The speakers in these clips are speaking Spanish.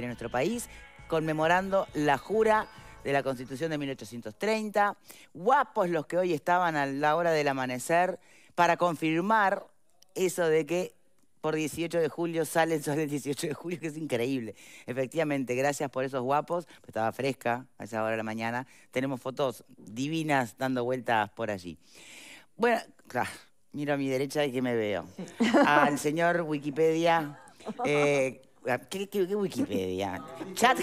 en nuestro país, conmemorando la jura de la Constitución de 1830. Guapos los que hoy estaban a la hora del amanecer para confirmar eso de que por 18 de julio sale el sol el 18 de julio, que es increíble. Efectivamente, gracias por esos guapos. Estaba fresca a esa hora de la mañana. Tenemos fotos divinas dando vueltas por allí. Bueno, miro a mi derecha y que me veo. Al señor Wikipedia. ¿Qué Wikipedia? El chat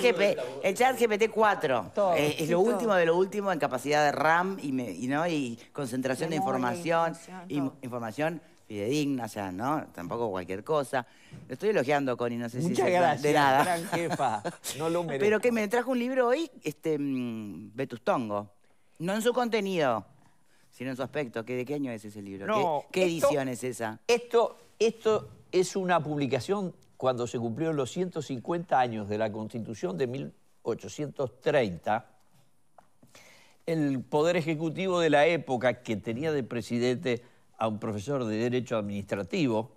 GPT 4. Es lo último de lo último en capacidad de RAM y concentración de información. Información fidedigna, o sea, ¿no? Tampoco cualquier cosa. Lo estoy elogiando, Connie, no sé si Muchas gracias, de nada. gran jefa. No lo merezco. Pero que me trajo un libro hoy, Vetustongo. No en su contenido, sino en su aspecto. ¿De qué año es ese libro? No, ¿Qué edición es esa? Esto es una publicación cuando se cumplieron los 150 años de la Constitución de 1830. El Poder Ejecutivo de la época, que tenía de presidente a un profesor de Derecho Administrativo,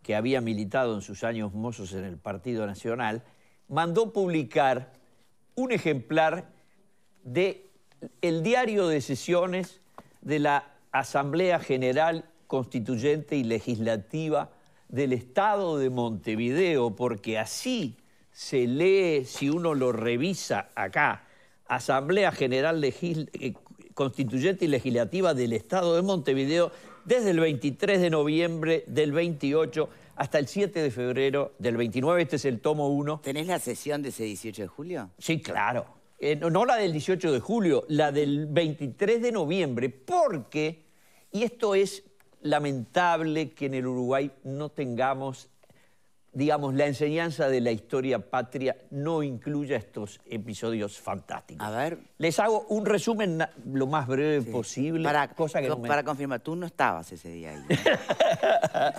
que había militado en sus años mozos en el Partido Nacional, mandó publicar un ejemplar del diario de sesiones de la Asamblea General Constituyente y Legislativa del Estado de Montevideo, porque así se lee, si uno lo revisa acá, Asamblea General Constituyente y Legislativa del Estado de Montevideo, desde el 23 de noviembre del 28 hasta el 7 de febrero del 29. Este es el tomo 1. ¿Tenés la sesión de ese 18 de julio? Sí, claro. No la del 18 de julio, la del 23 de noviembre, porque, y esto es lamentable que en el Uruguay no tengamos, digamos, la enseñanza de la historia patria no incluya estos episodios fantásticos. A ver. Les hago un resumen lo más breve posible. Para confirmar, tú no estabas ese día ahí.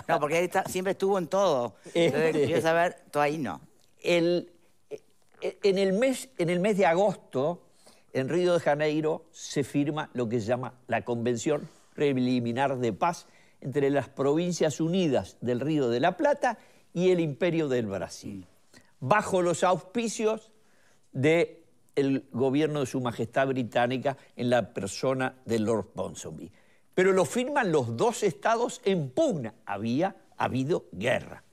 No, porque él siempre estuvo en todo. Entonces, quiero saber, tú ahí no. En el mes de agosto, en Río de Janeiro, se firma lo que se llama la Convención Preliminar de Paz entre las Provincias Unidas del Río de la Plata y el Imperio del Brasil, bajo los auspicios del gobierno de Su Majestad Británica en la persona de Lord Ponsonby. Pero lo firman los dos estados en pugna. Había habido guerra.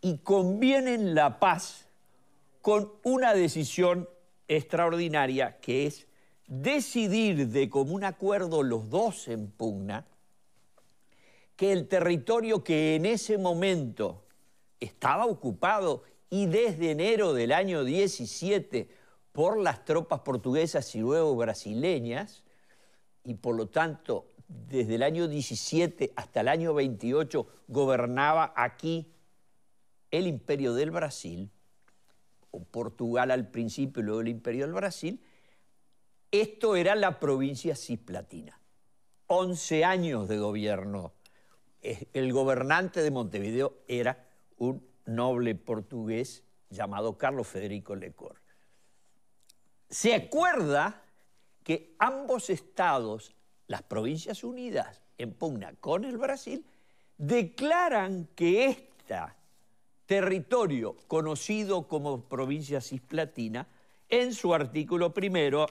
Y convienen la paz con una decisión extraordinaria, que es decidir de común acuerdo los dos en pugna que el territorio que en ese momento estaba ocupado y desde enero del año 17 por las tropas portuguesas y luego brasileñas, y por lo tanto desde el año 17 hasta el año 28 gobernaba aquí el Imperio del Brasil, o Portugal al principio y luego el Imperio del Brasil. Esto era la provincia cisplatina. 11 años de gobierno. El gobernante de Montevideo era un noble portugués llamado Carlos Federico Lecor. Se acuerda que ambos estados, las Provincias Unidas en pugna con el Brasil, declaran que este territorio conocido como provincia cisplatina, en su artículo primero,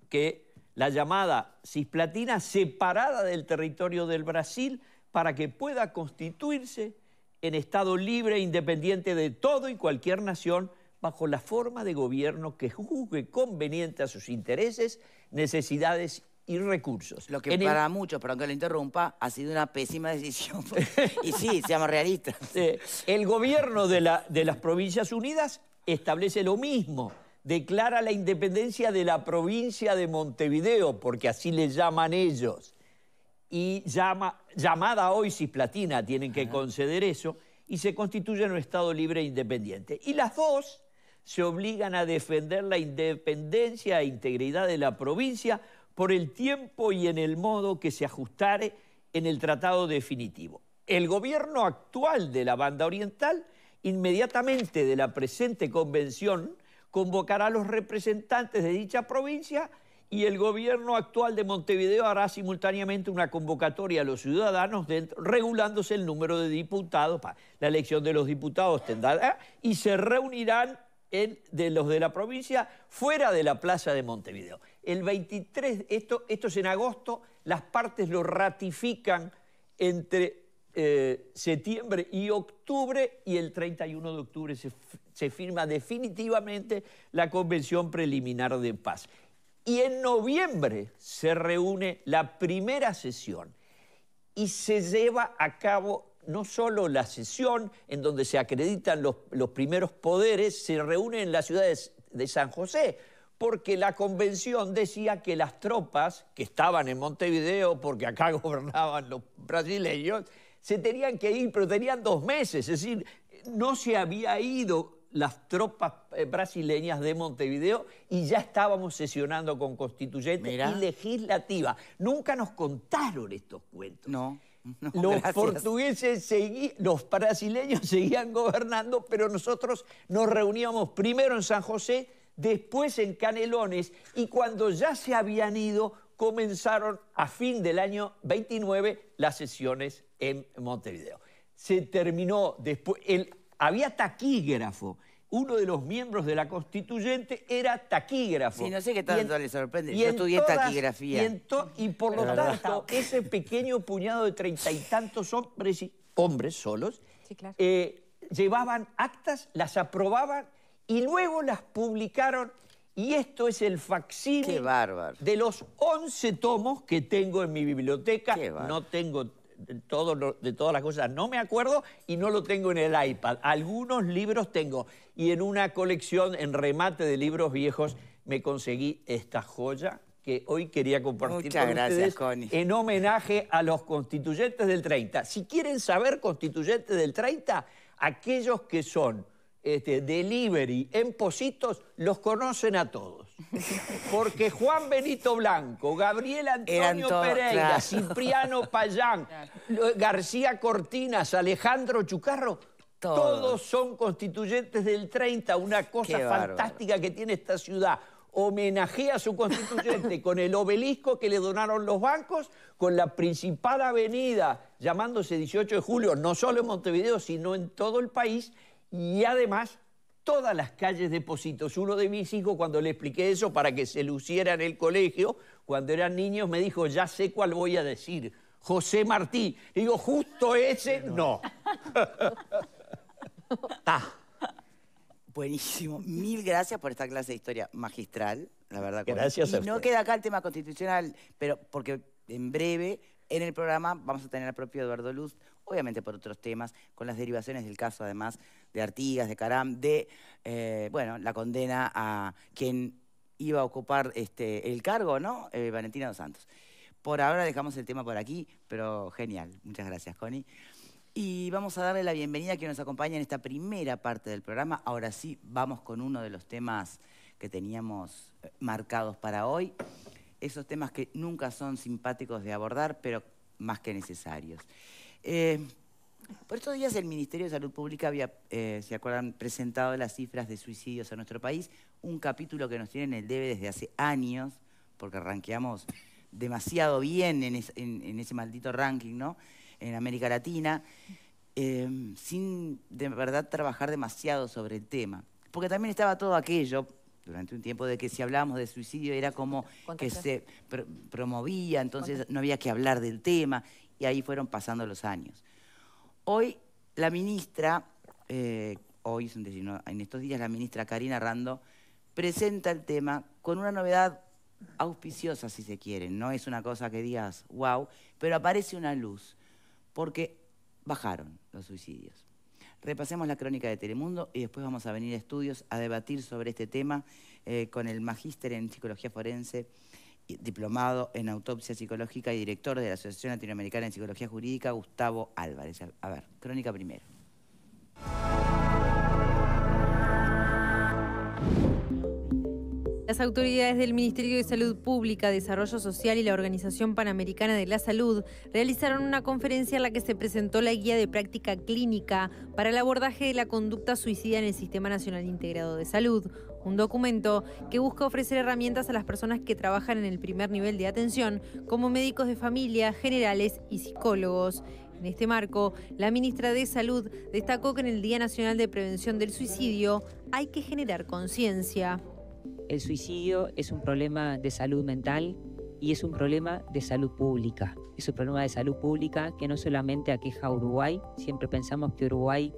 que la llamada cisplatina separada del territorio del Brasil para que pueda constituirse en Estado libre e independiente de todo y cualquier nación bajo la forma de gobierno que juzgue conveniente a sus intereses, necesidades y recursos. Lo que para muchos, pero aunque lo interrumpa, ha sido una pésima decisión. Y sí, seamos realistas. El gobierno de las Provincias Unidas establece lo mismo. Declara la independencia de la provincia de Montevideo, porque así le llaman ellos, y llamada hoy cisplatina, tienen que conceder eso, y se constituye en un Estado libre e independiente. Y las dos se obligan a defender la independencia e integridad de la provincia por el tiempo y en el modo que se ajustare en el tratado definitivo. El gobierno actual de la Banda Oriental, inmediatamente de la presente convención, convocará a los representantes de dicha provincia y el gobierno actual de Montevideo hará simultáneamente una convocatoria a los ciudadanos regulándose el número de diputados. La elección de los diputados tendrá, y se reunirán de los de la provincia fuera de la plaza de Montevideo. El 23, esto es en agosto, las partes lo ratifican entre septiembre y octubre, y el 31 de octubre se firma definitivamente la Convención Preliminar de Paz. Y en noviembre se reúne la primera sesión y se lleva a cabo no solo la sesión en donde se acreditan los primeros poderes, se reúne en la ciudad de San José, porque la convención decía que las tropas que estaban en Montevideo, porque acá gobernaban los brasileños, se tenían que ir, pero tenían 2 meses, es decir, no se había ido las tropas brasileñas de Montevideo y ya estábamos sesionando con constituyente y legislativa. Nunca nos contaron estos cuentos. No, los gracias. portugueses los brasileños seguían gobernando, pero nosotros nos reuníamos primero en San José, después en Canelones, y cuando ya se habían ido, comenzaron a fin del año 29 las sesiones en Montevideo. Se terminó después, había taquígrafo. Uno de los miembros de la Constituyente era taquígrafo. Sí, no sé qué tanto le sorprende. Yo estudié taquigrafía. Y por lo tanto, ese pequeño puñado de 30 y tantos hombres solos, sí, claro, llevaban actas, las aprobaban y luego las publicaron. Y esto es el facsímil de los 11 tomos que tengo en mi biblioteca. No tengo de todas las cosas, no me acuerdo, y no lo tengo en el iPad. Algunos libros tengo. Y en una colección, en remate de libros viejos, me conseguí esta joya que hoy quería compartir con ustedes, Connie, en homenaje a los constituyentes del 30. Si quieren saber constituyentes del 30, aquellos que son delivery en Positos, los conocen a todos. Porque Juan Benito Blanco, Gabriel Antonio Pereira, Cipriano Payán, García Cortinas, Alejandro Chucarro, todos son constituyentes del 30, una cosa fantástica que tiene esta ciudad. Homenajea a su constituyente con el obelisco que le donaron los bancos, con la principal avenida llamándose 18 de julio, no solo en Montevideo, sino en todo el país, y además todas las calles de Positos. Uno de mis hijos, cuando le expliqué eso para que se luciera en el colegio, cuando eran niños, me dijo, ya sé cuál voy a decir, José Martí. Y digo, justo ese, no. Buenísimo. Mil gracias por esta clase de historia magistral, la verdad. Gracias a usted. Y no queda acá el tema constitucional, pero porque en breve en el programa vamos a tener al propio Eduardo Luz, obviamente por otros temas, con las derivaciones del caso, además, de Artigas, de Caram, de, bueno, la condena a quien iba a ocupar el cargo, ¿no? Valentina Dos Santos. Por ahora dejamos el tema por aquí, pero genial. Muchas gracias, Connie. Y vamos a darle la bienvenida a quien nos acompaña en esta primera parte del programa. Ahora sí, vamos con uno de los temas que teníamos marcados para hoy. Esos temas que nunca son simpáticos de abordar, pero más que necesarios. Por estos días el Ministerio de Salud Pública había, ¿se acuerdan?, presentado las cifras de suicidios en nuestro país. Un capítulo que nos tiene en el debe desde hace años, porque ranqueamos demasiado bien en ese maldito ranking, ¿no?, en América Latina, sin de verdad trabajar demasiado sobre el tema. Porque también estaba todo aquello, durante un tiempo, de que si hablábamos de suicidio era como que se promovía, entonces no había que hablar del tema, y ahí fueron pasando los años. Hoy la ministra, en estos días la ministra Karina Rando presenta el tema con una novedad auspiciosa, si se quiere. No es una cosa que digas, wow, pero aparece una luz, porque bajaron los suicidios. Repasemos la crónica de Telemundo y después vamos a venir a estudios a debatir sobre este tema con el magíster en psicología forense, diplomado en autopsia psicológica y director de la Asociación Latinoamericana en Psicología Jurídica, Gustavo Álvarez. A ver, crónica primero. Las autoridades del Ministerio de Salud Pública, Desarrollo Social y la Organización Panamericana de la Salud realizaron una conferencia en la que se presentó la guía de práctica clínica para el abordaje de la conducta suicida en el Sistema Nacional Integrado de Salud, un documento que busca ofrecer herramientas a las personas que trabajan en el primer nivel de atención, como médicos de familia, generales y psicólogos. En este marco, la ministra de Salud destacó que en el Día Nacional de Prevención del Suicidio hay que generar conciencia. El suicidio es un problema de salud mental y es un problema de salud pública. Es un problema de salud pública que no solamente aqueja a Uruguay. Siempre pensamos que Uruguay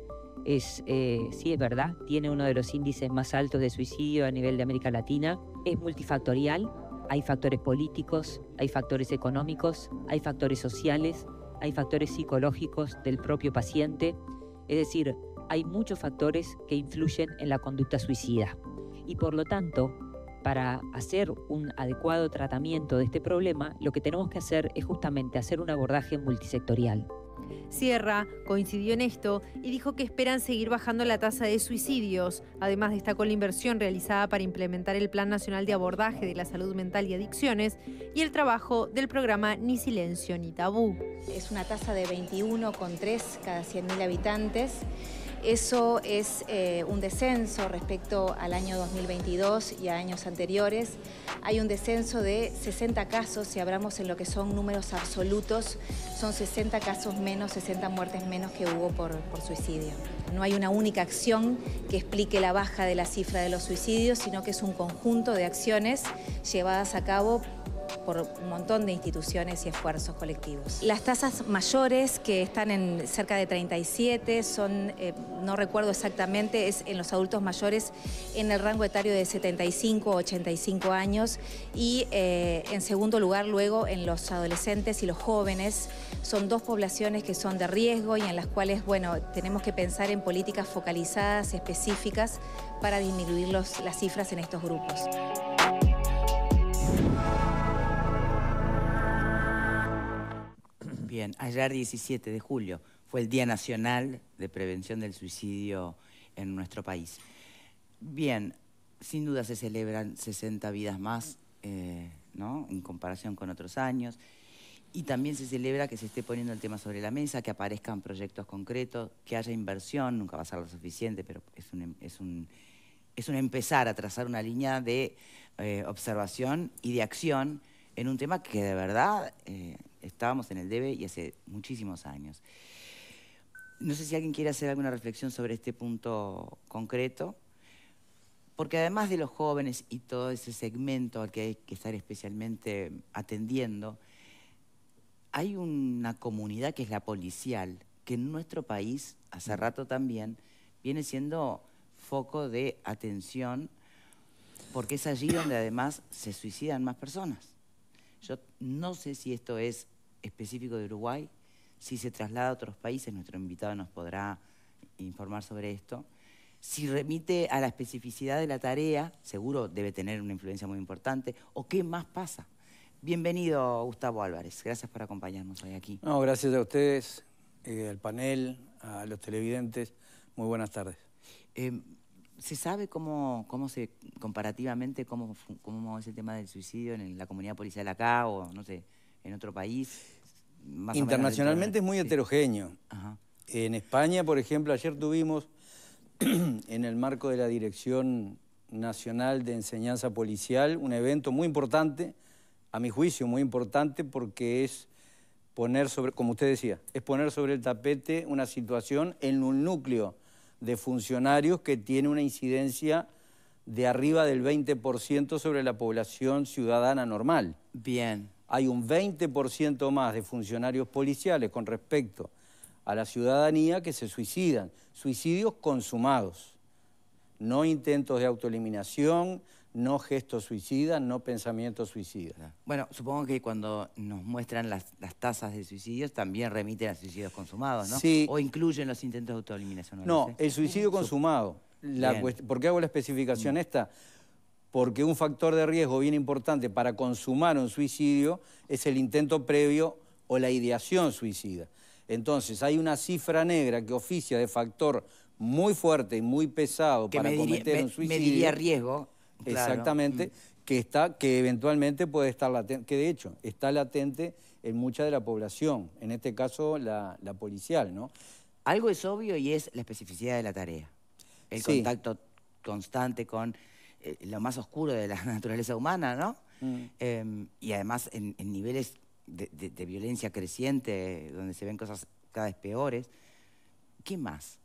sí es verdad, tiene uno de los índices más altos de suicidio a nivel de América Latina. Es multifactorial, hay factores políticos, hay factores económicos, hay factores sociales, hay factores psicológicos del propio paciente. Es decir, hay muchos factores que influyen en la conducta suicida. Y por lo tanto, para hacer un adecuado tratamiento de este problema, lo que tenemos que hacer es justamente hacer un abordaje multisectorial. Sierra coincidió en esto y dijo que esperan seguir bajando la tasa de suicidios. Además, destacó la inversión realizada para implementar el Plan Nacional de Abordaje de la Salud Mental y Adicciones y el trabajo del programa Ni Silencio ni Tabú. Es una tasa de 21,3 cada 100.000 habitantes. Eso es un descenso respecto al año 2022 y a años anteriores. Hay un descenso de 60 casos, si hablamos en lo que son números absolutos, son 60 casos menos, 60 muertes menos que hubo por suicidio. No hay una única acción que explique la baja de la cifra de los suicidios, sino que es un conjunto de acciones llevadas a cabo por un montón de instituciones y esfuerzos colectivos. Las tasas mayores, que están en cerca de 37, son, no recuerdo exactamente, es en los adultos mayores en el rango etario de 75 a 85 años y en segundo lugar luego en los adolescentes y los jóvenes. Son dos poblaciones que son de riesgo y en las cuales, bueno, tenemos que pensar en políticas focalizadas, específicas, para disminuir las cifras en estos grupos. Bien, ayer 17 de julio fue el Día Nacional de Prevención del Suicidio en nuestro país. Bien, sin duda se celebran 60 vidas más, ¿no?, en comparación con otros años. Y también se celebra que se esté poniendo el tema sobre la mesa, que aparezcan proyectos concretos, que haya inversión, nunca va a ser lo suficiente, pero es un empezar a trazar una línea de observación y de acción en un tema que de verdad estábamos en el debe y hace muchísimos años. No sé si alguien quiere hacer alguna reflexión sobre este punto concreto, porque además de los jóvenes y todo ese segmento al que hay que estar especialmente atendiendo, hay una comunidad que es la policial, que en nuestro país, hace rato también, viene siendo foco de atención, porque es allí donde además se suicidan más personas. Yo no sé si esto es específico de Uruguay, si se traslada a otros países, nuestro invitado nos podrá informar sobre esto. Si remite a la especificidad de la tarea, seguro debe tener una influencia muy importante, o qué más pasa. Bienvenido, Gustavo Álvarez, gracias por acompañarnos hoy aquí. No, gracias a ustedes, al panel, a los televidentes, muy buenas tardes. ¿Se sabe comparativamente cómo es el tema del suicidio en la comunidad policial acá o, no sé, en otro país? Más Internacionalmente es muy heterogéneo. Ajá. En España, por ejemplo, ayer tuvimos, en el marco de la Dirección Nacional de Enseñanza Policial, un evento muy importante, a mi juicio muy importante, porque es poner sobre, como usted decía, es poner sobre el tapete una situación en un núcleo de funcionarios que tiene una incidencia de arriba del 20% sobre la población ciudadana normal. Bien. Hay un 20% más de funcionarios policiales con respecto a la ciudadanía que se suicidan. Suicidios consumados, no intentos de autoeliminación, no gestos suicidas, no pensamientos suicidas. Bueno, supongo que cuando nos muestran las tasas de suicidios también remiten a suicidios consumados, ¿no? Sí. O incluyen los intentos de autoeliminación. No, el suicidio consumado. ¿Por qué hago la especificación esta? Porque un factor de riesgo bien importante para consumar un suicidio es el intento previo o la ideación suicida. Entonces, hay una cifra negra que oficia de factor muy fuerte y muy pesado que para cometer un suicidio. Mediría riesgo. Claro. Exactamente, que eventualmente puede estar latente, que de hecho está latente en mucha de la población, en este caso la policial, ¿no? Algo es obvio y es la especificidad de la tarea. El contacto constante con lo más oscuro de la naturaleza humana, ¿no? Y además en niveles de violencia creciente, donde se ven cosas cada vez peores. ¿Qué más?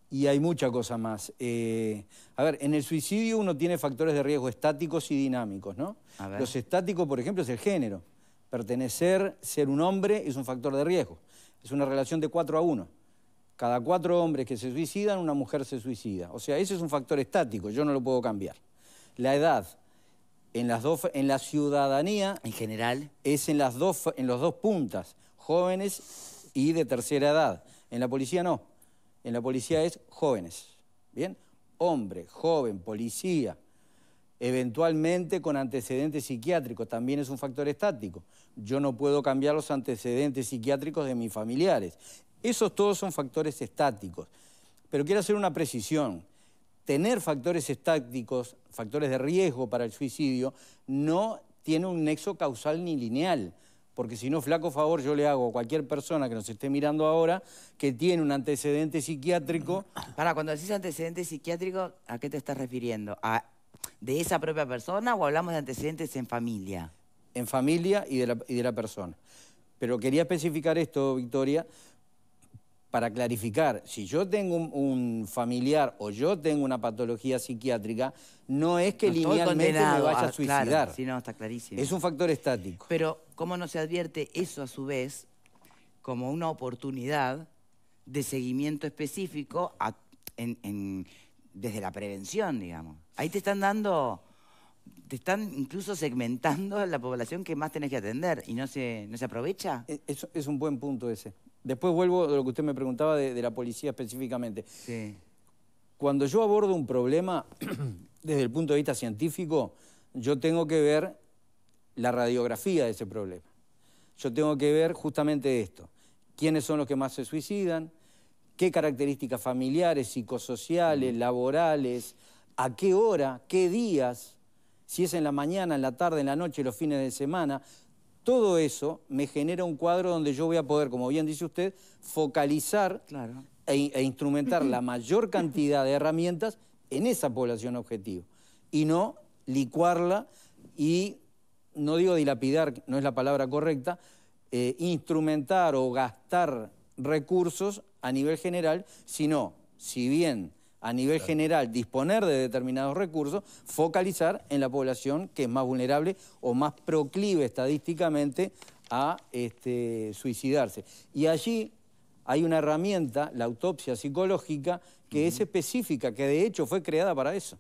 Y hay mucha cosa más. A ver, en el suicidio uno tiene factores de riesgo estáticos y dinámicos, ¿no? A ver. Los estáticos, por ejemplo, es el género. Pertenecer, ser un hombre, es un factor de riesgo. Es una relación de 4 a 1. Cada 4 hombres que se suicidan, una mujer se suicida. O sea, ese es un factor estático, yo no lo puedo cambiar. La edad, en la ciudadanía... En general. Es en los dos puntas, jóvenes y de tercera edad. En la policía no. En la policía es jóvenes. ¿Bien? Hombre, joven, policía, eventualmente con antecedentes psiquiátricos, también es un factor estático. Yo no puedo cambiar los antecedentes psiquiátricos de mis familiares. Esos todos son factores estáticos. Pero quiero hacer una precisión. Tener factores estáticos, factores de riesgo para el suicidio, no tiene un nexo causal ni lineal. Porque si no, flaco favor, yo le hago a cualquier persona que nos esté mirando ahora que tiene un antecedente psiquiátrico. Cuando decís antecedente psiquiátrico, ¿a qué te estás refiriendo? ¿De esa propia persona o hablamos de antecedentes en familia? En familia y de la persona. Pero quería especificar esto, Victoria, para clarificar. Si yo tengo un familiar o yo tengo una patología psiquiátrica, no es que linealmente me vaya a suicidar. Claro, sí, no, está clarísimo. Es un factor estático. Pero, ¿cómo no se advierte eso a su vez como una oportunidad de seguimiento específico desde la prevención, digamos? Ahí te están incluso segmentando la población que más tenés que atender y no se aprovecha. Es un buen punto ese. Después vuelvo de lo que usted me preguntaba de la policía específicamente. Sí. Cuando yo abordo un problema desde el punto de vista científico, yo tengo que ver la radiografía de ese problema. Yo tengo que ver justamente esto. ¿Quiénes son los que más se suicidan? ¿Qué características familiares, psicosociales, laborales? ¿A qué hora? ¿Qué días? Si es en la mañana, en la tarde, en la noche, los fines de semana. Todo eso me genera un cuadro donde yo voy a poder, como bien dice usted, focalizar e instrumentar la mayor cantidad de herramientas en esa población objetivo. Y no licuarla y, no digo dilapidar, no es la palabra correcta, instrumentar o gastar recursos a nivel general, sino, si bien a nivel general disponer de determinados recursos, focalizar en la población que es más vulnerable o más proclive estadísticamente a suicidarse. Y allí hay una herramienta, la autopsia psicológica, que es específica, que de hecho fue creada para eso,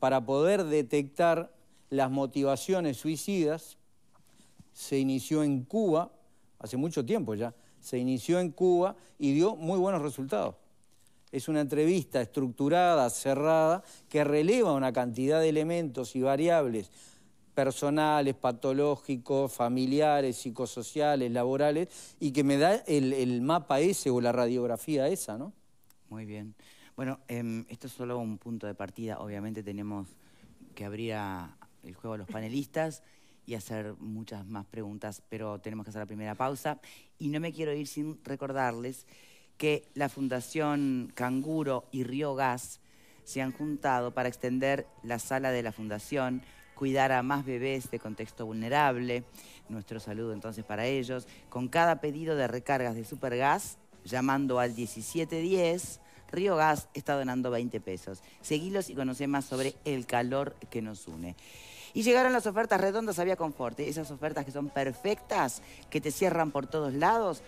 para poder detectar las motivaciones suicidas. Se inició en Cuba, hace mucho tiempo ya, se inició en Cuba y dio muy buenos resultados. Es una entrevista estructurada, cerrada, que releva una cantidad de elementos y variables personales, patológicos, familiares, psicosociales, laborales, y que me da el mapa ese o la radiografía esa, ¿no? Muy bien. Bueno, esto es solo un punto de partida. Obviamente tenemos que abrir el juego a los panelistas y hacer muchas más preguntas, pero tenemos que hacer la primera pausa. Y no me quiero ir sin recordarles que la Fundación Canguro y Río Gas se han juntado para extender la sala de la Fundación, cuidar a más bebés de contexto vulnerable. Nuestro saludo entonces para ellos. Con cada pedido de recargas de Supergas, llamando al 1710, Río Gas está donando 20 pesos. Seguilos y conocé más sobre el calor que nos une. Y llegaron las ofertas redondas a Vía Conforte, esas ofertas que son perfectas, que te cierran por todos lados.